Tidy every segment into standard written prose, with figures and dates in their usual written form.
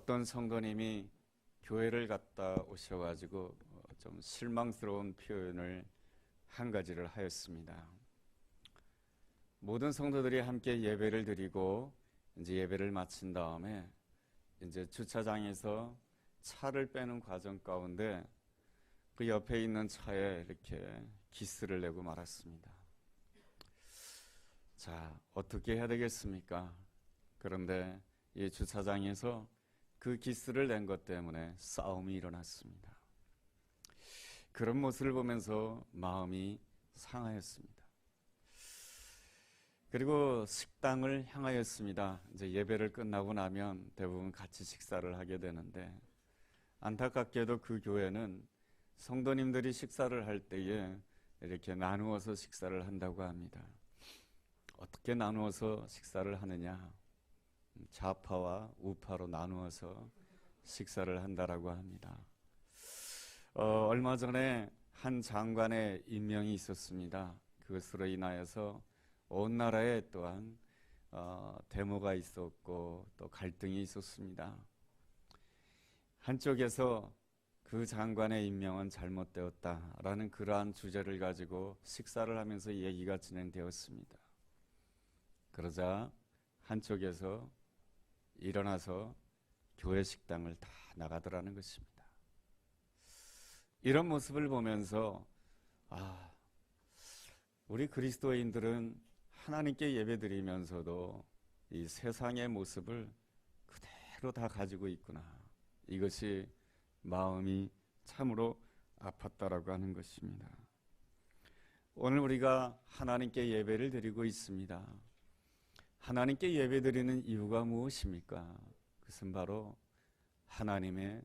어떤 성도님이 교회를 갔다 오셔가지고 좀 실망스러운 표현을 한 가지를 하였습니다. 모든 성도들이 함께 예배를 드리고 이제 예배를 마친 다음에 이제 주차장에서 차를 빼는 과정 가운데 그 옆에 있는 차에 이렇게 기스를 내고 말았습니다. 자, 어떻게 해야 되겠습니까? 그런데 이 주차장에서 그 기스를 낸 것 때문에 싸움이 일어났습니다. 그런 모습을 보면서 마음이 상하였습니다. 그리고 식당을 향하였습니다. 이제 예배를 끝나고 나면 대부분 같이 식사를 하게 되는데, 안타깝게도 그 교회는 성도님들이 식사를 할 때에 이렇게 나누어서 식사를 한다고 합니다. 어떻게 나누어서 식사를 하느냐? 좌파와 우파로 나누어서 식사를 한다라고 합니다. 얼마 전에 한 장관의 임명이 있었습니다. 그것으로 인하여서 온 나라에 또한 데모가 있었고 또 갈등이 있었습니다. 한쪽에서 그 장관의 임명은 잘못되었다라는 그러한 주제를 가지고 식사를 하면서 얘기가 진행되었습니다. 그러자 한쪽에서 일어나서 교회 식당을 다 나가더라는 것입니다. 이런 모습을 보면서 우리 그리스도인들은 하나님께 예배드리면서도 이 세상의 모습을 그대로 다 가지고 있구나. 이것이 마음이 참으로 아팠다라고 하는 것입니다. 오늘 우리가 하나님께 예배를 드리고 있습니다. 하나님께 예배드리는 이유가 무엇입니까? 그것은 바로 하나님의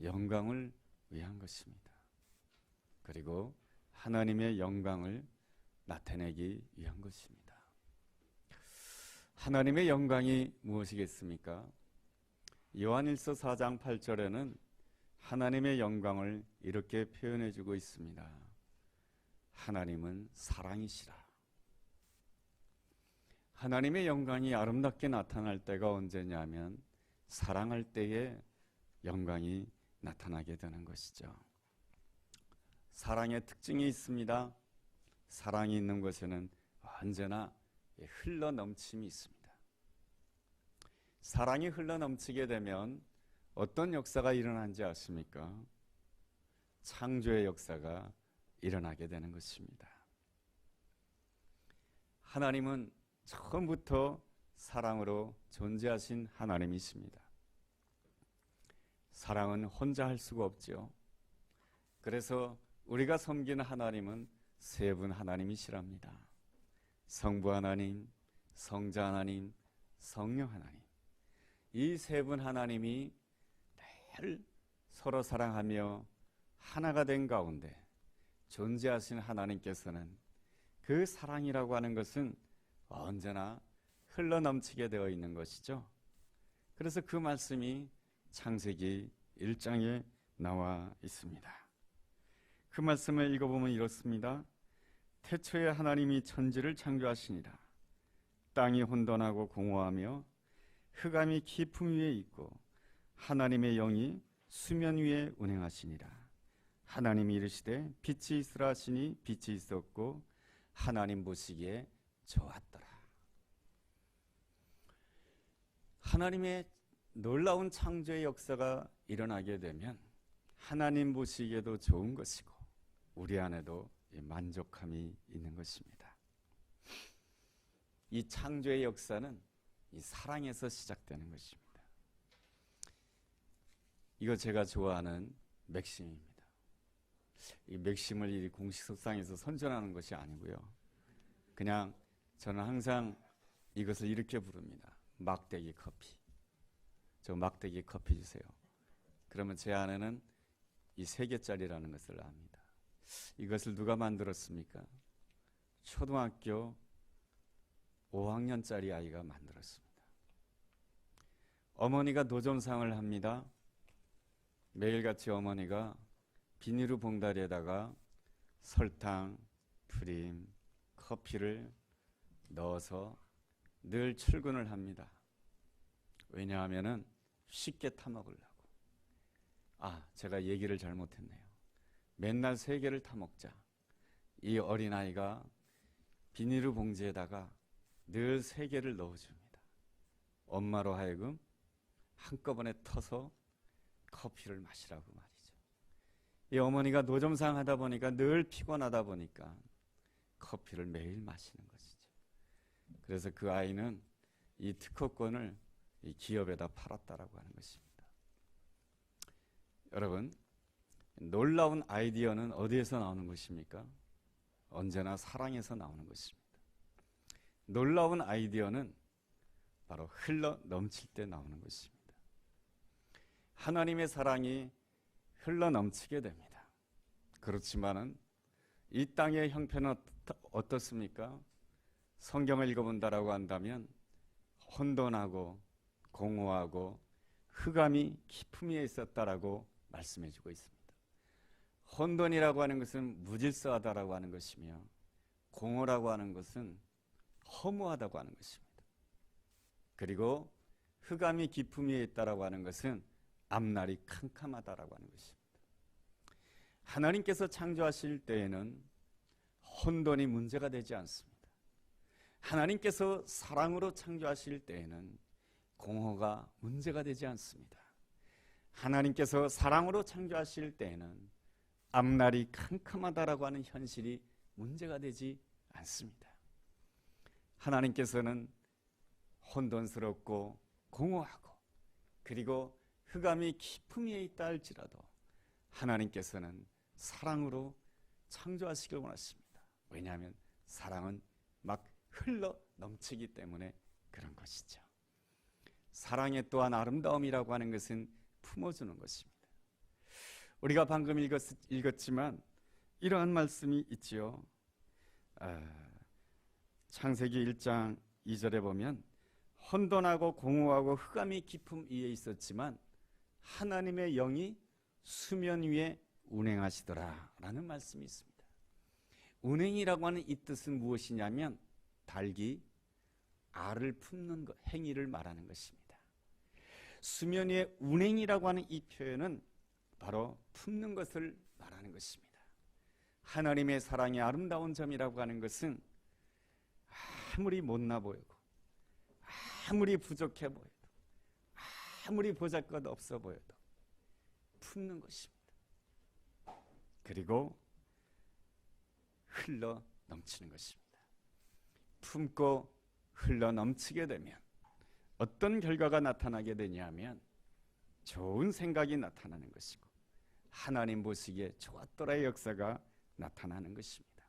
영광을 위한 것입니다. 그리고 하나님의 영광을 나타내기 위한 것입니다. 하나님의 영광이 무엇이겠습니까? 요한일서 4장 8절에는 하나님의 영광을 이렇게 표현해 주고 있습니다. 하나님은 사랑이시라. 하나님의 영광이 아름답게 나타날 때가 언제냐면 사랑할 때에 영광이 나타나게 되는 것이죠. 사랑의 특징이 있습니다. 사랑이 있는 곳에는 언제나 흘러넘침이 있습니다. 사랑이 흘러넘치게 되면 어떤 역사가 일어나는지 아십니까? 창조의 역사가 일어나게 되는 것입니다. 하나님은 처음부터 사랑으로 존재하신 하나님이십니다. 사랑은 혼자 할 수가 없죠. 그래서 우리가 섬기는 하나님은 세 분 하나님이시랍니다. 성부 하나님, 성자 하나님, 성령 하나님. 이 세 분 하나님이 늘 서로 사랑하며 하나가 된 가운데 존재하신 하나님께서는 그 사랑이라고 하는 것은 언제나 흘러넘치게 되어 있는 것이죠. 그래서 그 말씀이 창세기 1장에 나와 있습니다. 그 말씀을 읽어보면 이렇습니다. 태초에 하나님이 천지를 창조하시니라. 땅이 혼돈하고 공허하며 흑암이 깊음 위에 있고 하나님의 영이 수면 위에 운행하시니라. 하나님이 이르시되 빛이 있으라 하시니 빛이 있었고 하나님 보시기에 좋았더라. 하나님의 놀라운 창조의 역사가 일어나게 되면 하나님 보시기에도 좋은 것이고 우리 안에도 만족함이 있는 것입니다. 이 창조의 역사는 이 사랑에서 시작되는 것입니다. 이거 제가 좋아하는 맥심입니다. 이 맥심을 이 공식 석상에서 선전하는 것이 아니고요. 그냥 저는 항상 이것을 이렇게 부릅니다. 막대기 커피. 저 막대기 커피 주세요. 그러면 제 안에는 이 3개짜리라는 것을 압니다. 이것을 누가 만들었습니까? 초등학교 5학년짜리 아이가 만들었습니다. 어머니가 노점상을 합니다. 매일같이 어머니가 비닐루 봉다리에다가 설탕, 프림, 커피를 넣어서 늘 출근을 합니다. 왜냐하면 쉽게 타먹으려고. 제가 얘기를 잘못했네요. 맨날 3개를 타먹자. 이 어린아이가 비닐루 봉지에다가 늘 3개를 넣어줍니다. 엄마로 하여금 한꺼번에 터서 커피를 마시라고 말이죠. 이 어머니가 노점상 하다 보니까 늘 피곤하다 보니까 커피를 매일 마시는 것이죠. 그래서 그 아이는 이 특허권을 이 기업에다 팔았다라고 하는 것입니다. 여러분, 놀라운 아이디어는 어디에서 나오는 것입니까? 언제나 사랑에서 나오는 것입니다. 놀라운 아이디어는 바로 흘러 넘칠 때 나오는 것입니다. 하나님의 사랑이 흘러 넘치게 됩니다. 그렇지만은 이 땅의 형편은 어떻습니까? 성경을 읽어본다라고 한다면 혼돈하고 공허하고 흑암이 깊음 위에 있었다라고 말씀해주고 있습니다. 혼돈이라고 하는 것은 무질서하다라고 하는 것이며 공허라고 하는 것은 허무하다고 하는 것입니다. 그리고 흑암이 깊음 위에 있다라고 하는 것은 앞날이 캄캄하다라고 하는 것입니다. 하나님께서 창조하실 때에는 혼돈이 문제가 되지 않습니다. 하나님께서 사랑으로 창조하실 때에는 공허가 문제가 되지 않습니다. 하나님께서 사랑으로 창조하실 때에는 앞날이 캄캄하다라고 하는 현실이 문제가 되지 않습니다. 하나님께서는 혼돈스럽고 공허하고 그리고 흑암이 깊음 위에 있다 할지라도 하나님께서는 사랑으로 창조하시길 원하십니다. 왜냐하면 사랑은 막 흘러 넘치기 때문에 그런 것이죠. 사랑의 또한 아름다움이라고 하는 것은 품어주는 것입니다. 우리가 방금 읽었지만 이러한 말씀이 있지요. 창세기 1장 2절에 보면 혼돈하고 공허하고 흑암이 깊음 위에 있었지만 하나님의 영이 수면 위에 운행하시더라 라는 말씀이 있습니다. 운행이라고 하는 이 뜻은 무엇이냐면 닭이 알을 품는 행위를 말하는 것입니다. 수면 위에 운행이라고 하는 이 표현은 바로 품는 것을 말하는 것입니다. 하나님의 사랑의 아름다운 점이라고 하는 것은 아무리 못나 보이고 아무리 부족해 보여도 아무리 보잘것 없어 보여도 품는 것입니다. 그리고 흘러 넘치는 것입니다. 품고 흘러 넘치게 되면 어떤 결과가 나타나게 되냐면 좋은 생각이 나타나는 것이고 하나님 보시기에 좋았더라의 역사가 나타나는 것입니다.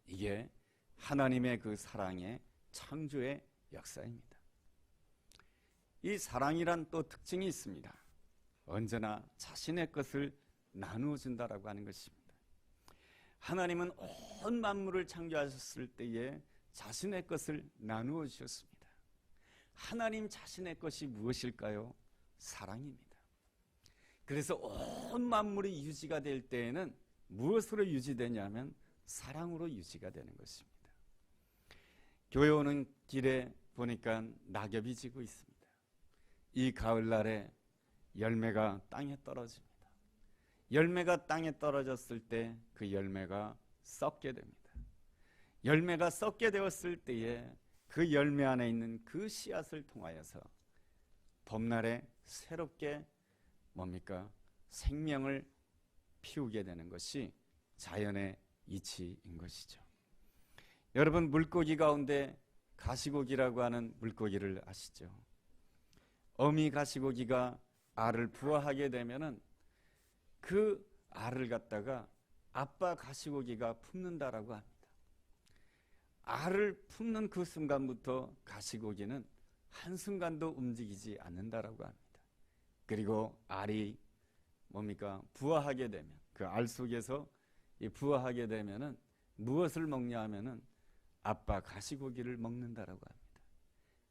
이게 하나님의 그 사랑의 창조의 역사입니다. 이 사랑이란 또 특징이 있습니다. 언제나 자신의 것을 나누어 준다라고 하는 것입니다. 하나님은 온 만물을 창조하셨을 때에 자신의 것을 나누어 주셨습니다. 하나님 자신의 것이 무엇일까요? 사랑입니다. 그래서 온 만물이 유지가 될 때에는 무엇으로 유지되냐면 사랑으로 유지가 되는 것입니다. 교회 오는 길에 보니까 낙엽이 지고 있습니다. 이 가을날에 열매가 땅에 떨어집니다. 열매가 땅에 떨어졌을 때 그 열매가 썩게 됩니다. 열매가 썩게 되었을 때에 그 열매 안에 있는 그 씨앗을 통하여서 봄날에 새롭게 생명을 피우게 되는 것이 자연의 이치인 것이죠. 여러분, 물고기 가운데 가시고기라고 하는 물고기를 아시죠? 어미 가시고기가 알을 부화하게 되면은 그 알을 갖다가 아빠 가시고기가 품는다라고 합니다. 알을 품는 그 순간부터 가시고기는 한순간도 움직이지 않는다라고 합니다. 그리고 알이 부화하게 되면 그 알 속에서 부화하게 되면은 무엇을 먹냐 하면은 아빠 가시고기를 먹는다라고 합니다.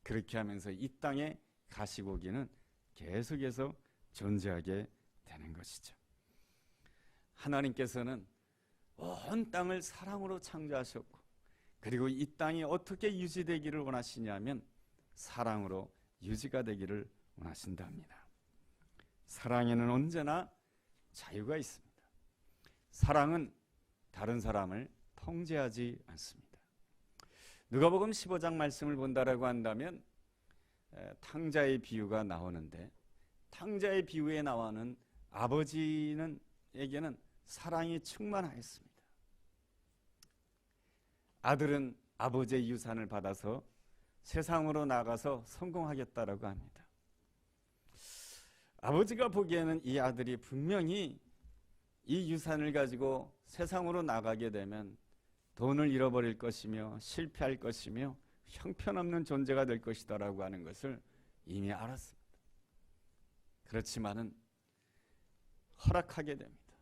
그렇게 하면서 이 땅에 가시고기는 계속해서 존재하게 되는 것이죠. 하나님께서는 온 땅을 사랑으로 창조하셨고 그리고 이 땅이 어떻게 유지되기를 원하시냐면 사랑으로 유지가 되기를 원하신답니다. 사랑에는 언제나 자유가 있습니다. 사랑은 다른 사람을 통제하지 않습니다. 누가복음 15장 말씀을 본다라고 한다면 탕자의 비유가 나오는데, 탕자의 비유에 나오는 아버지에게는 사랑이 충만하였습니다. 아들은 아버지의 유산을 받아서 세상으로 나가서 성공하겠다라고 합니다. 아버지가 보기에는 이 아들이 분명히 이 유산을 가지고 세상으로 나가게 되면 돈을 잃어버릴 것이며 실패할 것이며 형편없는 존재가 될 것이다라고 하는 것을 이미 알았습니다. 그렇지만은 허락하게 됩니다.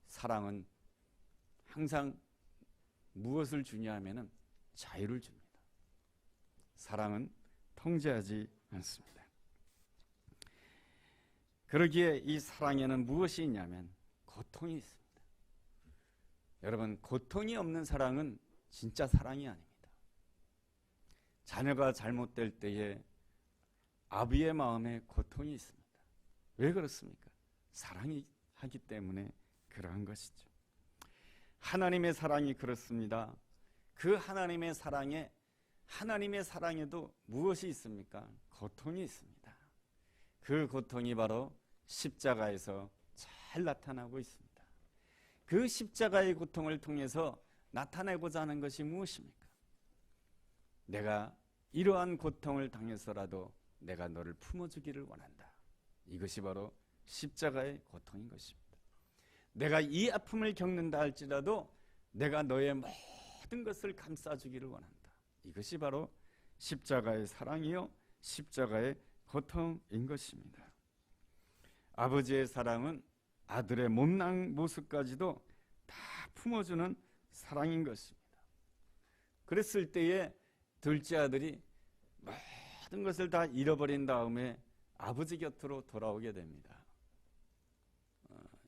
사랑은 항상 무엇을 주냐 하면은 자유를 줍니다. 사랑은 통제하지 않습니다. 그러기에 이 사랑에는 무엇이 있냐면 고통이 있습니다. 여러분, 고통이 없는 사랑은 진짜 사랑이 아닙니다. 자녀가 잘못될 때에 아비의 마음에 고통이 있습니다. 왜 그렇습니까? 사랑이 하기 때문에 그러한 것이죠. 하나님의 사랑이 그렇습니다. 그 하나님의 사랑에도 무엇이 있습니까? 고통이 있습니다. 그 고통이 바로 십자가에서 잘 나타나고 있습니다. 그 십자가의 고통을 통해서 나타내고자 하는 것이 무엇입니까? 내가 이러한 고통을 당해서라도 내가 너를 품어주기를 원한다. 이것이 바로 십자가의 고통인 것입니다. 내가 이 아픔을 겪는다 할지라도 내가 너의 모든 것을 감싸주기를 원한다. 이것이 바로 십자가의 사랑이요 십자가의 고통인 것입니다. 아버지의 사랑은 아들의 못난 모습까지도 다 품어주는 사랑인 것입니다. 그랬을 때에 둘째 아들이 모든 것을 다 잃어버린 다음에 아버지 곁으로 돌아오게 됩니다.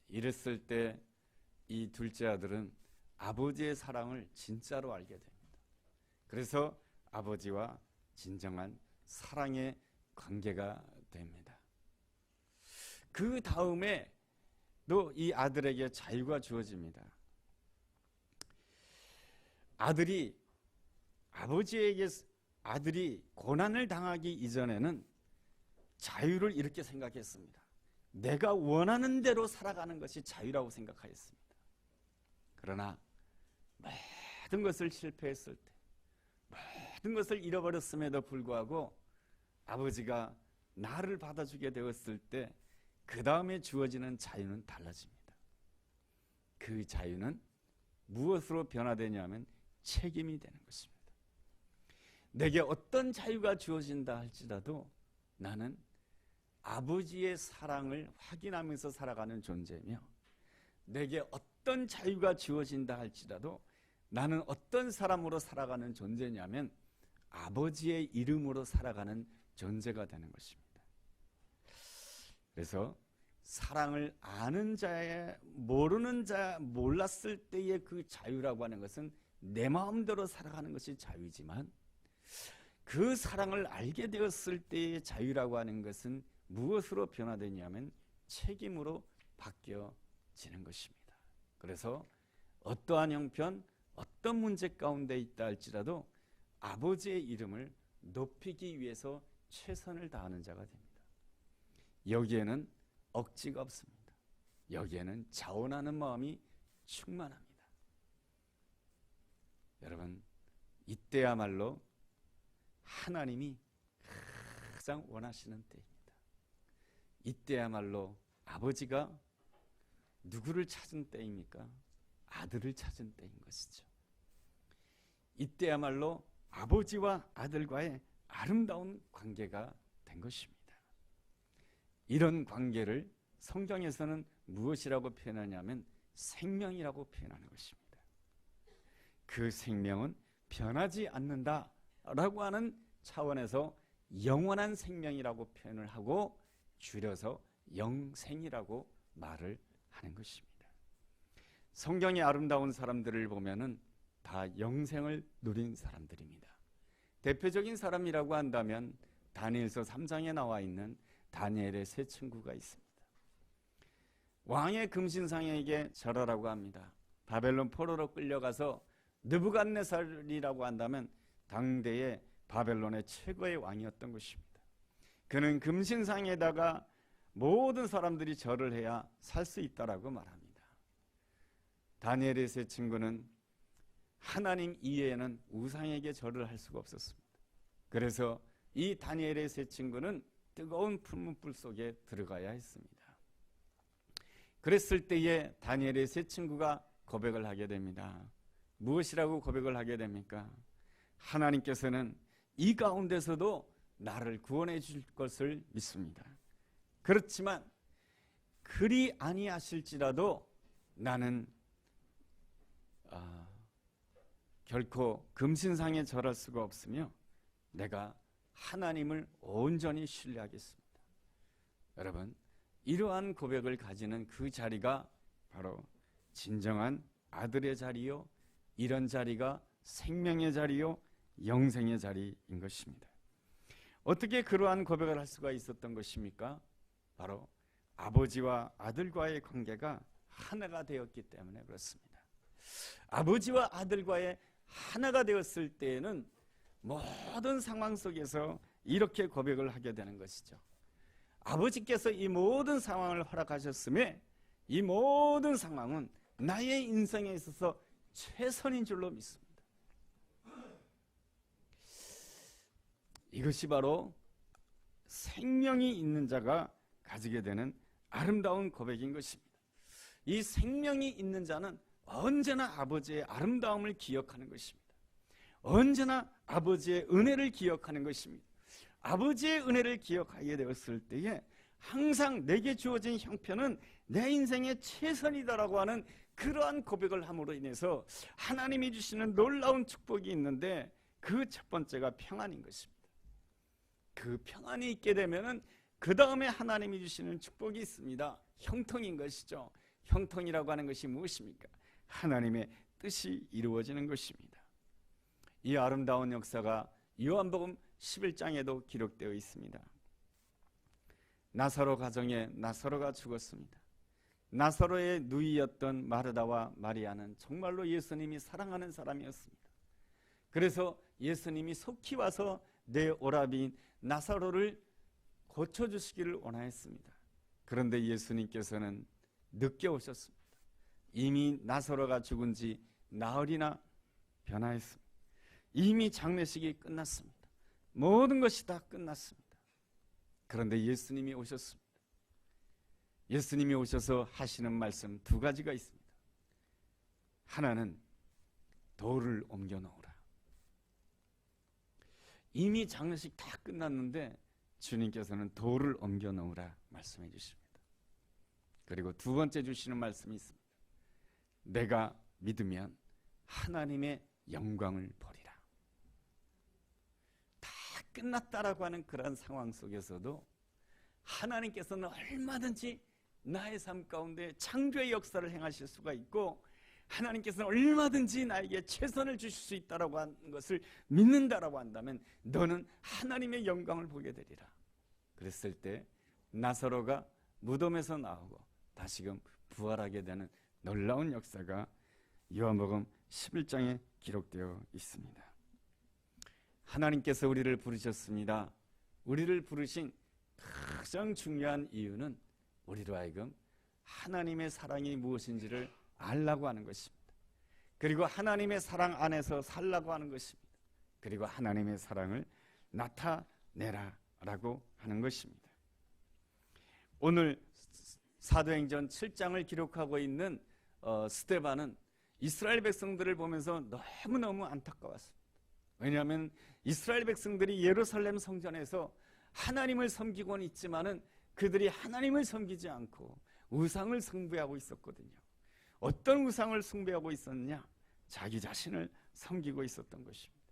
이랬을 때 이 둘째 아들은 아버지의 사랑을 진짜로 알게 됩니다. 그래서 아버지와 진정한 사랑의 관계가 됩니다. 그 다음에 또 이 아들에게 자유가 주어집니다. 아들이 고난을 당하기 이전에는 자유를 이렇게 생각했습니다. 내가 원하는 대로 살아가는 것이 자유라고 생각하였습니다. 그러나 모든 것을 실패했을 때, 모든 것을 잃어버렸음에도 불구하고 아버지가 나를 받아주게 되었을 때 그 다음에 주어지는 자유는 달라집니다. 그 자유는 무엇으로 변화되냐면 책임이 되는 것입니다. 내게 어떤 자유가 주어진다 할지라도 나는 아버지의 사랑을 확인하면서 살아가는 존재며, 내게 어떤 자유가 주어진다 할지라도 나는 어떤 사람으로 살아가는 존재냐면 아버지의 이름으로 살아가는 존재가 되는 것입니다. 그래서 사랑을 아는 자의 모르는 자, 몰랐을 때의 그 자유라고 하는 것은 내 마음대로 살아가는 것이 자유이지만, 그 사랑을 알게 되었을 때의 자유라고 하는 것은 무엇으로 변화되냐면 책임으로 바뀌어지는 것입니다. 그래서 어떠한 형편, 어떤 문제 가운데 있다 할지라도 아버지의 이름을 높이기 위해서 최선을 다하는 자가 됩니다. 여기에는 억지가 없습니다. 여기에는 자원하는 마음이 충만합니다. 여러분, 이때야말로 하나님이 가장 원하시는 때입니다. 이때야말로 아버지가 누구를 찾은 때입니까? 아들을 찾은 때인 것이죠. 이때야말로 아버지와 아들과의 아름다운 관계가 된 것입니다. 이런 관계를 성경에서는 무엇이라고 표현하냐면 생명이라고 표현하는 것입니다. 그 생명은 변하지 않는다라고 하는 차원에서 영원한 생명이라고 표현을 하고 줄여서 영생이라고 말을 하는 것입니다. 성경의 아름다운 사람들을 보면은 다 영생을 누린 사람들입니다. 대표적인 사람이라고 한다면 다니엘서 3장에 나와 있는 다니엘의 세 친구가 있습니다. 왕의 금신상에게 절하라고 합니다. 바벨론 포로로 끌려가서 느부갓네살이라고 한다면 당대의 바벨론의 최고의 왕이었던 것입니다. 그는 금신상에다가 모든 사람들이 절을 해야 살 수 있다라고 말합니다. 다니엘의 세 친구는 하나님 이외에는 우상에게 절을 할 수가 없었습니다. 그래서 이 다니엘의 세 친구는 뜨거운 풀문불 속에 들어가야 했습니다. 그랬을 때에 다니엘의 세 친구가 고백을 하게 됩니다. 무엇이라고 고백을 하게 됩니까? 하나님께서는 이 가운데서도 나를 구원해 줄 것을 믿습니다. 그렇지만 그리 아니하실지라도 나는 결코 금신상에 절할 수가 없으며 내가 하나님을 온전히 신뢰하겠습니다. 여러분, 이러한 고백을 가지는 그 자리가 바로 진정한 아들의 자리요, 이런 자리가 생명의 자리요, 영생의 자리인 것입니다. 어떻게 그러한 고백을 할 수가 있었던 것입니까? 바로 아버지와 아들과의 관계가 하나가 되었기 때문에 그렇습니다. 아버지와 아들과의 하나가 되었을 때에는 모든 상황 속에서 이렇게 고백을 하게 되는 것이죠. 아버지께서 이 모든 상황을 허락하셨음에 이 모든 상황은 나의 인생에 있어서 최선인 줄로 믿습니다. 이것이 바로 생명이 있는 자가 가지게 되는 아름다운 고백인 것입니다. 이 생명이 있는 자는 언제나 아버지의 아름다움을 기억하는 것입니다. 언제나 아버지의 은혜를 기억하는 것입니다. 아버지의 은혜를 기억하게 되었을 때에 항상 내게 주어진 형편은 내 인생의 최선이다라고 하는 그러한 고백을 함으로 인해서 하나님이 주시는 놀라운 축복이 있는데 그 첫 번째가 평안인 것입니다. 그 평안이 있게 되면은 그 다음에 하나님이 주시는 축복이 있습니다. 형통인 것이죠. 형통이라고 하는 것이 무엇입니까? 하나님의 뜻이 이루어지는 것입니다. 이 아름다운 역사가 요한복음 11장에도 기록되어 있습니다. 나사로 가정에 나사로가 죽었습니다. 나사로의 누이였던 마르다와 마리아는 정말로 예수님이 사랑하는 사람이었습니다. 그래서 예수님이 속히 와서 내 오라비인 나사로를 고쳐주시기를 원하였습니다. 그런데 예수님께서는 늦게 오셨습니다. 이미 나사로가 죽은 지 나흘이나 변하였습니다. 이미 장례식이 끝났습니다. 모든 것이 다 끝났습니다. 그런데 예수님이 오셨습니다. 예수님이 오셔서 하시는 말씀 두 가지가 있습니다. 하나는 돌을 옮겨 놓으라. 이미 장례식 다 끝났는데 주님께서는 돌을 옮겨 놓으라 말씀해 주십니다. 그리고 두 번째 주시는 말씀이 있습니다. 내가 믿으면 하나님의 영광을 보리라. 다 끝났다라고 하는 그런 상황 속에서도 하나님께서는 얼마든지 나의 삶 가운데 창조의 역사를 행하실 수가 있고 하나님께서는 얼마든지 나에게 최선을 주실 수 있다라고 하는 것을 믿는다라고 한다면 너는 하나님의 영광을 보게 되리라. 그랬을 때 나사로가 무덤에서 나오고 다시금 부활하게 되는 놀라운 역사가 요한복음 11장에 기록되어 있습니다. 하나님께서 우리를 부르셨습니다. 우리를 부르신 가장 중요한 이유는 우리로 하여금 하나님의 사랑이 무엇인지를 알라고 하는 것입니다. 그리고 하나님의 사랑 안에서 살라고 하는 것입니다. 그리고 하나님의 사랑을 나타내라라고 하는 것입니다. 오늘 사도행전 7장을 기록하고 있는 스데반은 이스라엘 백성들을 보면서 너무너무 안타까웠습니다. 왜냐하면 이스라엘 백성들이 예루살렘 성전에서 하나님을 섬기고는 있지만은 그들이 하나님을 섬기지 않고 우상을 숭배하고 있었거든요. 어떤 우상을 숭배하고 있었느냐? 자기 자신을 섬기고 있었던 것입니다.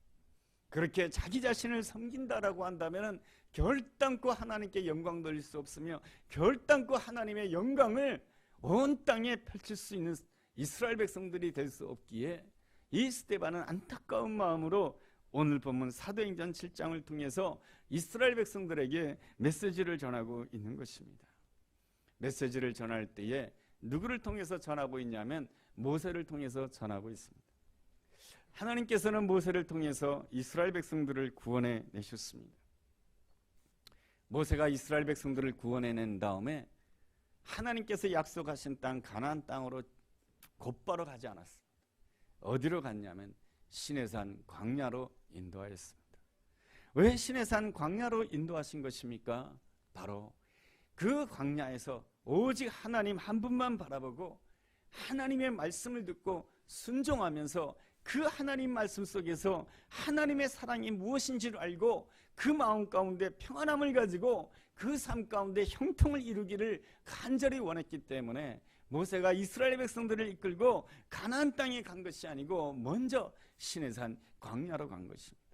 그렇게 자기 자신을 섬긴다라고 한다면 결단코 하나님께 영광 돌릴 수 없으며 결단코 하나님의 영광을 온 땅에 펼칠 수 있는 이스라엘 백성들이 될 수 없기에 이 스데반은 안타까운 마음으로 오늘 본문 사도행전 7장을 통해서 이스라엘 백성들에게 메시지를 전하고 있는 것입니다. 메시지를 전할 때에 누구를 통해서 전하고 있냐면 모세를 통해서 전하고 있습니다. 하나님께서는 모세를 통해서 이스라엘 백성들을 구원해 내셨습니다. 모세가 이스라엘 백성들을 구원해낸 다음에 하나님께서 약속하신 땅 가나안 땅으로 곧바로 가지 않았습니다. 어디로 갔냐면 시내산 광야로 인도하였습니다. 왜 시내산 광야로 인도하신 것입니까? 바로 그 광야에서 오직 하나님 한 분만 바라보고 하나님의 말씀을 듣고 순종하면서 그 하나님 말씀 속에서 하나님의 사랑이 무엇인지를 알고 그 마음 가운데 평안함을 가지고 그 삶 가운데 형통을 이루기를 간절히 원했기 때문에 모세가 이스라엘 백성들을 이끌고 가나안 땅에 간 것이 아니고 먼저 시내산 광야로 간 것입니다.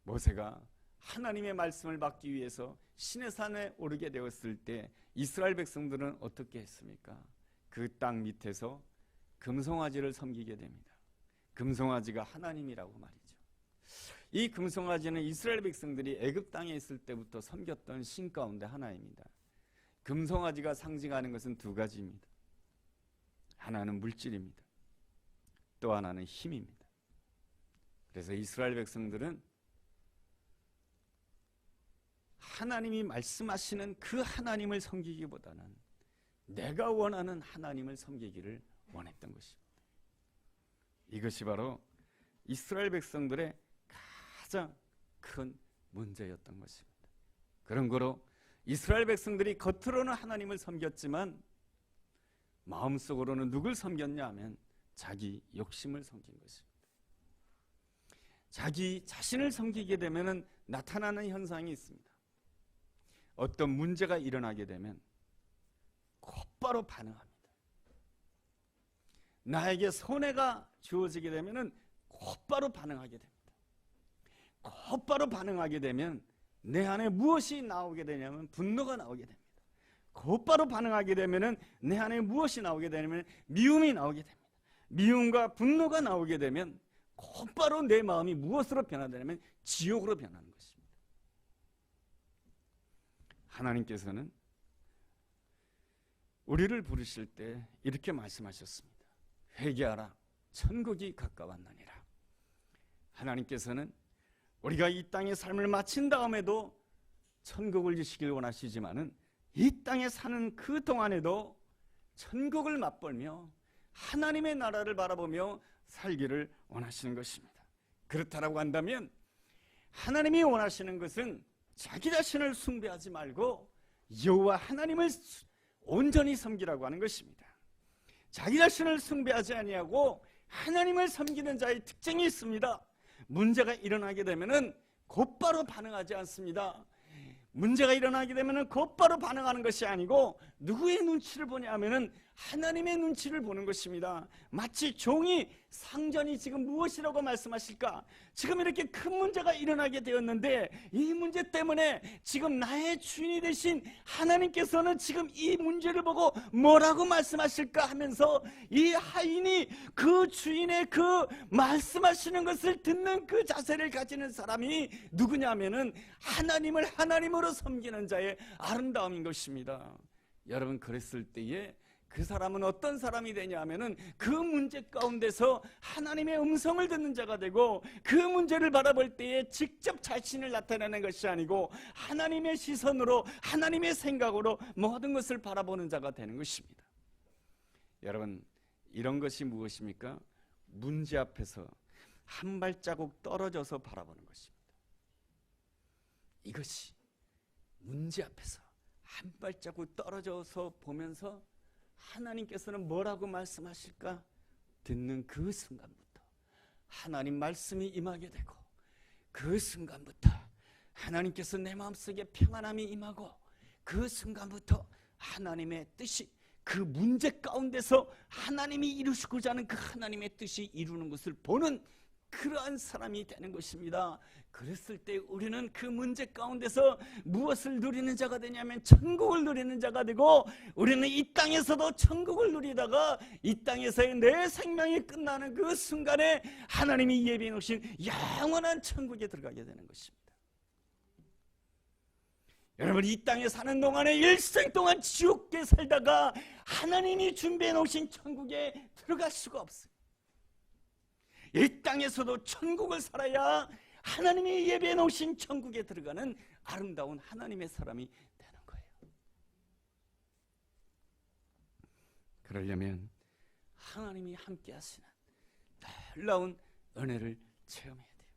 모세가 하나님의 말씀을 받기 위해서 시내산에 오르게 되었을 때 이스라엘 백성들은 어떻게 했습니까? 그 땅 밑에서 금송아지를 섬기게 됩니다. 금송아지가 하나님이라고 말이죠. 이 금송아지는 이스라엘 백성들이 애굽 땅에 있을 때부터 섬겼던 신 가운데 하나입니다. 금송아지가 상징하는 것은 두 가지입니다. 하나는 물질입니다. 또 하나는 힘입니다. 그래서 이스라엘 백성들은 하나님이 말씀하시는 그 하나님을 섬기기보다는 내가 원하는 하나님을 섬기기를 원했던 것입니다. 이것이 바로 이스라엘 백성들의 가장 큰 문제였던 것입니다. 그런 거로 이스라엘 백성들이 겉으로는 하나님을 섬겼지만 마음속으로는 누굴 섬겼냐 하면 자기 욕심을 섬긴 것입니다. 자기 자신을 섬기게 되면 나타나는 현상이 있습니다. 어떤 문제가 일어나게 되면 곧바로 반응합니다. 나에게 손해가 주어지게 되면 곧바로 반응하게 됩니다. 곧바로 반응하게 되면 내 안에 무엇이 나오게 되냐면 분노가 나오게 됩니다. 곧바로 반응하게 되면 내 안에 무엇이 나오게 되냐면 미움이 나오게 됩니다. 미움과 분노가 나오게 되면 곧바로 내 마음이 무엇으로 변화되냐면 지옥으로 변하는 것입니다. 하나님께서는 우리를 부르실 때 이렇게 말씀하셨습니다. 회개하라, 천국이 가까웠느니라. 하나님께서는 우리가 이 땅의 삶을 마친 다음에도 천국을 주시길 원하시지만은 이 땅에 사는 그 동안에도 천국을 맛보며 하나님의 나라를 바라보며 살기를 원하시는 것입니다. 그렇다라고 한다면 하나님이 원하시는 것은 자기 자신을 숭배하지 말고 여호와 하나님을 온전히 섬기라고 하는 것입니다. 자기 자신을 숭배하지 아니하고 하나님을 섬기는 자의 특징이 있습니다. 문제가 일어나게 되면은 곧바로 반응하지 않습니다. 문제가 일어나게 되면은 곧바로 반응하는 것이 아니고 누구의 눈치를 보냐 하면은 하나님의 눈치를 보는 것입니다. 마치 종이 상전이 지금 무엇이라고 말씀하실까? 지금 이렇게 큰 문제가 일어나게 되었는데 이 문제 때문에 지금 나의 주인이 되신 하나님께서는 지금 이 문제를 보고 뭐라고 말씀하실까 하면서 이 하인이 그 주인의 그 말씀하시는 것을 듣는 그 자세를 가지는 사람이 누구냐면은 하나님을 하나님으로 섬기는 자의 아름다움인 것입니다. 여러분, 그랬을 때에 그 사람은 어떤 사람이 되냐 하면은 그 문제 가운데서 하나님의 음성을 듣는 자가 되고 그 문제를 바라볼 때에 직접 자신을 나타내는 것이 아니고 하나님의 시선으로 하나님의 생각으로 모든 것을 바라보는 자가 되는 것입니다. 여러분, 이런 것이 무엇입니까? 문제 앞에서 한 발자국 떨어져서 바라보는 것입니다. 이것이 문제 앞에서 한 발자국 떨어져서 보면서 하나님께서는 뭐라고 말씀하실까? 듣는 그 순간부터 하나님 말씀이 임하게 되고 그 순간부터 하나님께서 내 마음속에 평안함이 임하고 그 순간부터 하나님의 뜻이 그 문제 가운데서 하나님이 이루시고자 하는 그 하나님의 뜻이 이루는 것을 보는 그러한 사람이 되는 것입니다. 그랬을 때 우리는 그 문제 가운데서 무엇을 누리는 자가 되냐면 천국을 누리는 자가 되고, 우리는 이 땅에서도 천국을 누리다가 이 땅에서의 내 생명이 끝나는 그 순간에 하나님이 예비해 놓으신 영원한 천국에 들어가게 되는 것입니다. 여러분, 이 땅에 사는 동안에 일생 동안 지옥에 살다가 하나님이 준비해 놓으신 천국에 들어갈 수가 없어요. 이 땅에서도 천국을 살아야 하나님이 예배해 놓으신 천국에 들어가는 아름다운 하나님의 사람이 되는 거예요. 그러려면 하나님이 함께 하시는 놀라운 은혜를 체험해야 돼요.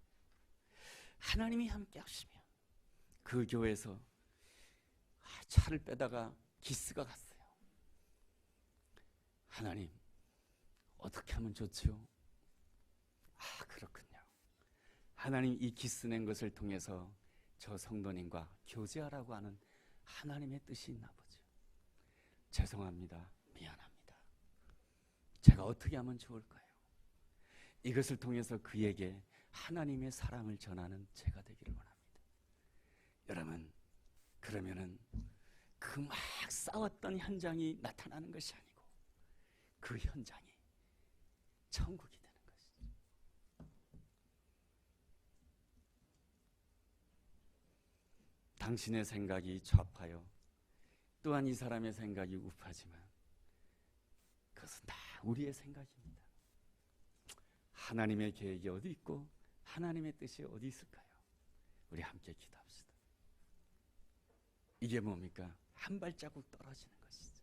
하나님이 함께 하시면 그 교회에서 차를 빼다가 기스가 갔어요. 하나님, 어떻게 하면 좋지요? 그렇군요. 하나님, 이 기스 낸 것을 통해서 저 성도님과 교제하라고 하는 하나님의 뜻이 있나 보죠. 죄송합니다. 미안합니다. 제가 어떻게 하면 좋을까요? 이것을 통해서 그에게 하나님의 사랑을 전하는 제가 되기를 원합니다. 여러분, 그러면은 그 막 싸웠던 현장이 나타나는 것이 아니고 그 현장이 천국이 되는 것이죠. 당신의 생각이 좌파요, 또한 이 사람의 생각이 우파지만 그것은 다 우리의 생각입니다. 하나님의 계획이 어디 있고 하나님의 뜻이 어디 있을까요? 우리 함께 기도합시다. 이게 뭡니까? 한 발자국 떨어지는 것이죠.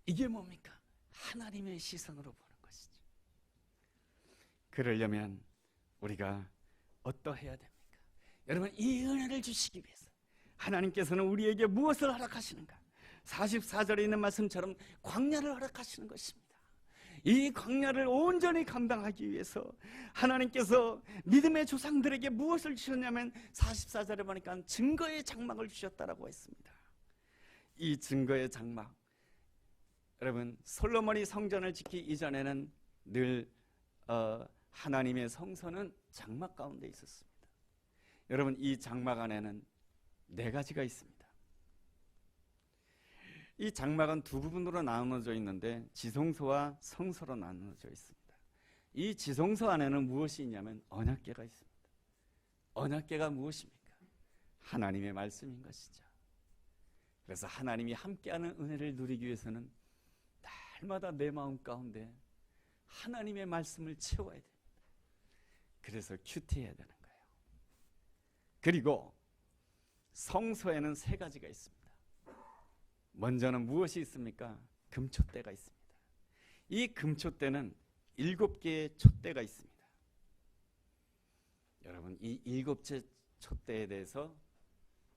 이게 뭡니까? 하나님의 시선으로 보는 것이죠. 그러려면 우리가 어떠해야 됩니까? 여러분, 이 은혜를 주시기 위해서 하나님께서는 우리에게 무엇을 허락하시는가? 44절에 있는 말씀처럼 광야를 허락하시는 것입니다. 이 광야를 온전히 감당하기 위해서 하나님께서 믿음의 조상들에게 무엇을 주셨냐면 44절에 보니까 증거의 장막을 주셨다라고 했습니다. 이 증거의 장막, 여러분, 솔로몬이 성전을 짓기 이전에는 늘 하나님의 성소는 장막 가운데 있었습니다. 여러분, 이 장막 안에는 4가지가 있습니다. 이 장막은 두 부분으로 나누어져 있는데 지성소와 성소로 나누어져 있습니다. 이 지성소 안에는 무엇이 있냐면 언약궤가 있습니다. 언약궤가 무엇입니까? 하나님의 말씀인 것이죠. 그래서 하나님이 함께하는 은혜를 누리기 위해서는 날마다 내 마음 가운데 하나님의 말씀을 채워야 됩니다. 그래서 큐티해야 되는 거예요. 그리고 성소에는 3가지가 있습니다. 먼저는 무엇이 있습니까? 금촛대가 있습니다. 이 금촛대는 7개의 촛대가 있습니다. 여러분, 이 7개 촛대에 대해서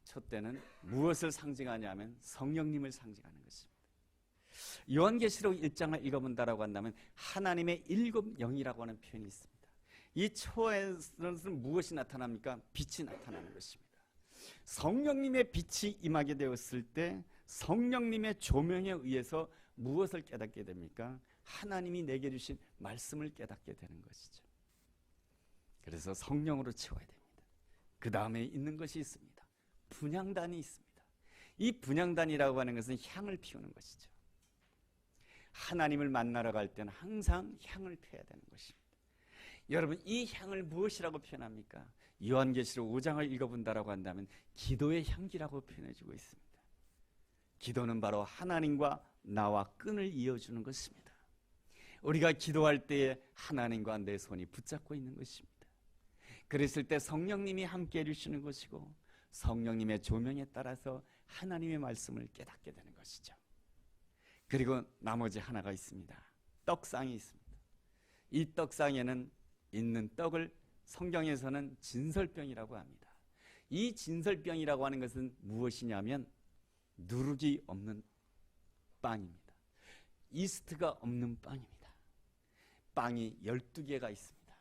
촛대는 무엇을 상징하냐면 성령님을 상징하는 것입니다. 요한계시록 1장을 읽어본다라고 한다면 하나님의 7영이라고 하는 표현이 있습니다. 이 초에서는 무엇이 나타납니까? 빛이 나타나는 것입니다. 성령님의 빛이 임하게 되었을 때 성령님의 조명에 의해서 무엇을 깨닫게 됩니까? 하나님이 내게 주신 말씀을 깨닫게 되는 것이죠. 그래서 성령으로 채워야 됩니다. 그 다음에 있는 것이 있습니다. 분향단이 있습니다. 이 분향단이라고 하는 것은 향을 피우는 것이죠. 하나님을 만나러 갈 때는 항상 향을 피워야 되는 것입니다. 여러분, 이 향을 무엇이라고 표현합니까? 요한계시록 5장을 읽어본다라고 한다면 기도의 향기라고 표현해주고 있습니다. 기도는 바로 하나님과 나와 끈을 이어주는 것입니다. 우리가 기도할 때에 하나님과 내 손이 붙잡고 있는 것입니다. 그랬을 때 성령님이 함께 해주시는 것이고 성령님의 조명에 따라서 하나님의 말씀을 깨닫게 되는 것이죠. 그리고 나머지 하나가 있습니다. 떡상이 있습니다. 이 떡상에는 있는 떡을 성경에서는 진설병이라고 합니다. 이 진설병이라고 하는 것은 무엇이냐면 누룩이 없는 빵입니다. 이스트가 없는 빵입니다. 빵이 12개가 있습니다.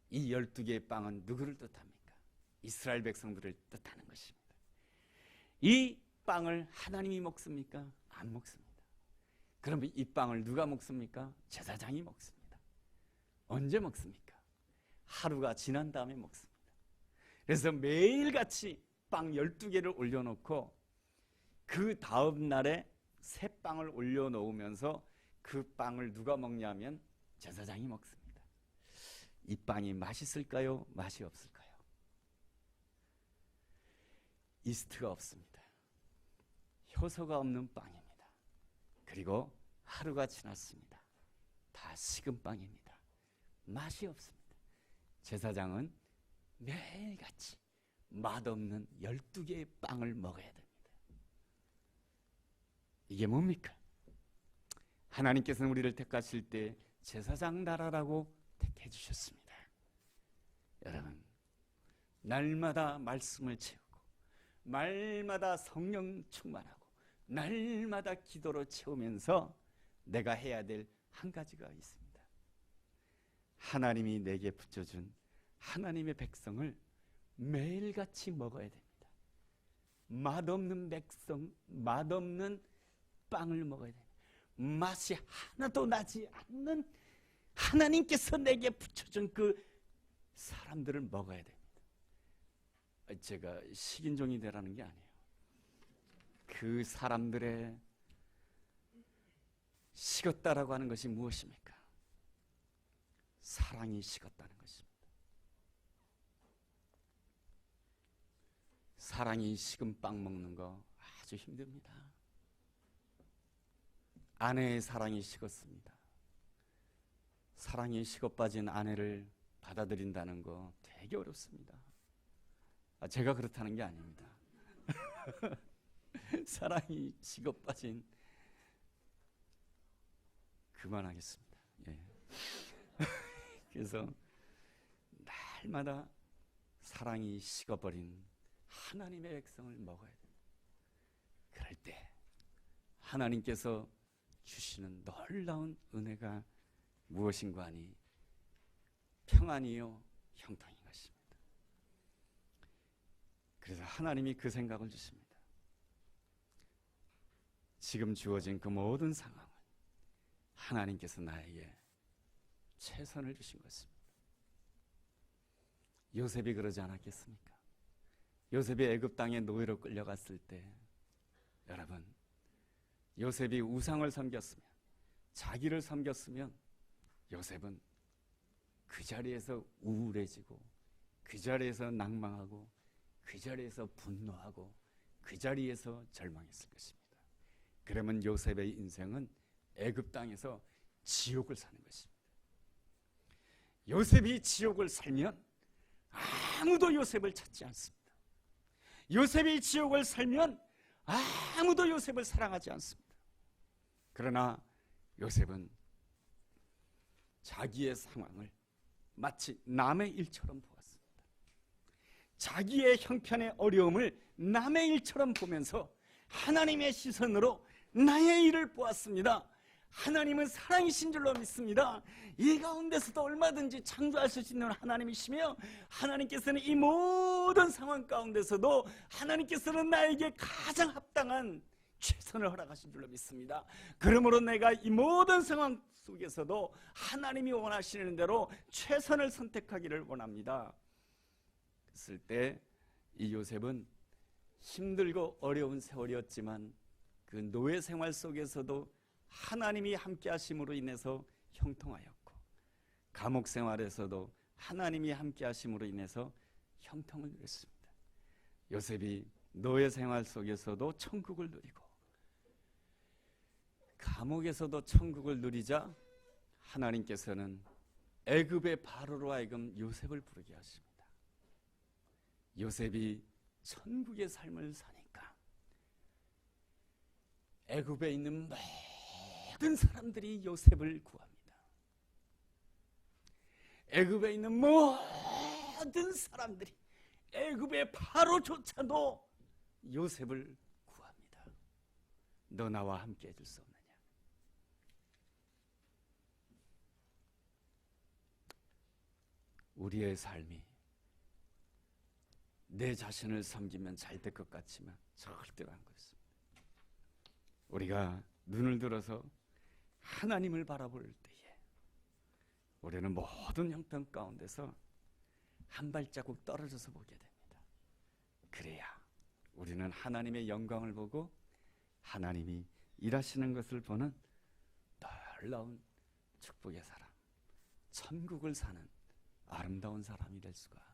이 12개의 빵은 누구를 뜻합니까? 이스라엘 백성들을 뜻하는 것입니다. 이 빵을 하나님이 먹습니까? 안 먹습니다. 그러면 이 빵을 누가 먹습니까? 제사장이 먹습니다. 언제 먹습니까? 하루가 지난 다음에 먹습니다. 그래서 매일같이 빵 12개를 올려놓고 그 다음 날에 새 빵을 올려놓으면서 그 빵을 누가 먹냐면 제사장이 먹습니다. 이 빵이 맛있을까요? 맛이 없을까요? 이스트가 없습니다. 효소가 없는 빵입니다. 그리고 하루가 지났습니다. 다 식은 빵입니다. 맛이 없습니다. 제사장은 매일같이 맛없는 12개의 빵을 먹어야 됩니다. 이게 뭡니까? 하나님께서는 우리를 택하실 때 제사장 나라라고 택해 주셨습니다. 여러분, 날마다 말씀을 채우고 날마다 성령 충만하고 날마다 기도로 채우면서 내가 해야 될 한 가지가 있습니다. 하나님이 내게 붙여준 하나님의 백성을 매일같이 먹어야 됩니다. 맛없는 백성, 맛없는 빵을 먹어야 됩니다. 맛이 하나도 나지 않는 하나님께서 내게 붙여준 그 사람들을 먹어야 됩니다. 제가 식인종이 되라는 게 아니에요. 그 사람들의 식었다라고 하는 것이 무엇입니까? 사랑이 식었다는 것입니다. 사랑이 식은 빵 먹는 거 아주 힘듭니다. 아내의 사랑이 식었습니다. 사랑이 식어 빠진 아내를 받아들인다는 거 되게 어렵습니다. 제가 그렇다는 게 아닙니다. 사랑이 식어 빠진, 그만하겠습니다. 예. 그래서 날마다 사랑이 식어버린 하나님의 백성을 먹어야 됩니다. 그럴 때 하나님께서 주시는 놀라운 은혜가 무엇인가 하니 평안이요 형통인 것입니다. 그래서 하나님이 그 생각을 주십니다. 지금 주어진 그 모든 상황은 하나님께서 나에게 최선을 주신 것입니다. 요셉이 그러지 않았겠습니까? 요셉이 애굽 땅에 노예로 끌려갔을 때 여러분, 요셉이 우상을 섬겼으면, 자기를 섬겼으면 요셉은 그 자리에서 우울해지고 그 자리에서 낭망하고 그 자리에서 분노하고 그 자리에서 절망했을 것입니다. 그러면 요셉의 인생은 애굽 땅에서 지옥을 사는 것입니다. 요셉이 지옥을 살면 아무도 요셉을 찾지 않습니다. 요셉이 지옥을 살면 아무도 요셉을 사랑하지 않습니다. 그러나 요셉은 자기의 상황을 마치 남의 일처럼 보았습니다. 자기의 형편의 어려움을 남의 일처럼 보면서 하나님의 시선으로 나의 일을 보았습니다. 하나님은 사랑이신 줄로 믿습니다. 이 가운데서도 얼마든지 창조하실 수 있는 하나님이시며, 하나님께서는 이 모든 상황 가운데서도 하나님께서는 나에게 가장 합당한 최선을 허락하신 줄로 믿습니다. 그러므로 내가 이 모든 상황 속에서도 하나님이 원하시는 대로 최선을 선택하기를 원합니다. 그랬을 때 이 요셉은 힘들고 어려운 세월이었지만 그 노예 생활 속에서도 하나님이 함께 하심으로 인해서 형통하였고, 감옥 생활에서도 하나님이 함께 하심으로 인해서 형통을 누렸습니다. 요셉이 노예 생활 속에서도 천국을 누리고 감옥에서도 천국을 누리자 하나님께서는 애굽의 바로로 하여금 요셉을 부르게 하십니다. 요셉이 천국의 삶을 사니까 애굽에 있는 모든 사람들이 요셉을 구합니다. 애굽에 있는 모든 사람들이 애굽의 바로조차도 요셉을 구합니다. 너 나와 함께 해줄 수 없느냐? 우리의 삶이 내 자신을 섬기면 잘 될 것 같지만 절대로 안 그렇습니다. 우리가 눈을 들어서 하나님을 바라볼 때에 우리는 모든 형편 가운데서 한 발자국 떨어져서 보게 됩니다. 그래야 우리는 하나님의 영광을 보고 하나님이 일하시는 것을 보는 놀라운 축복의 사람, 천국을 사는 아름다운 사람이 될 수가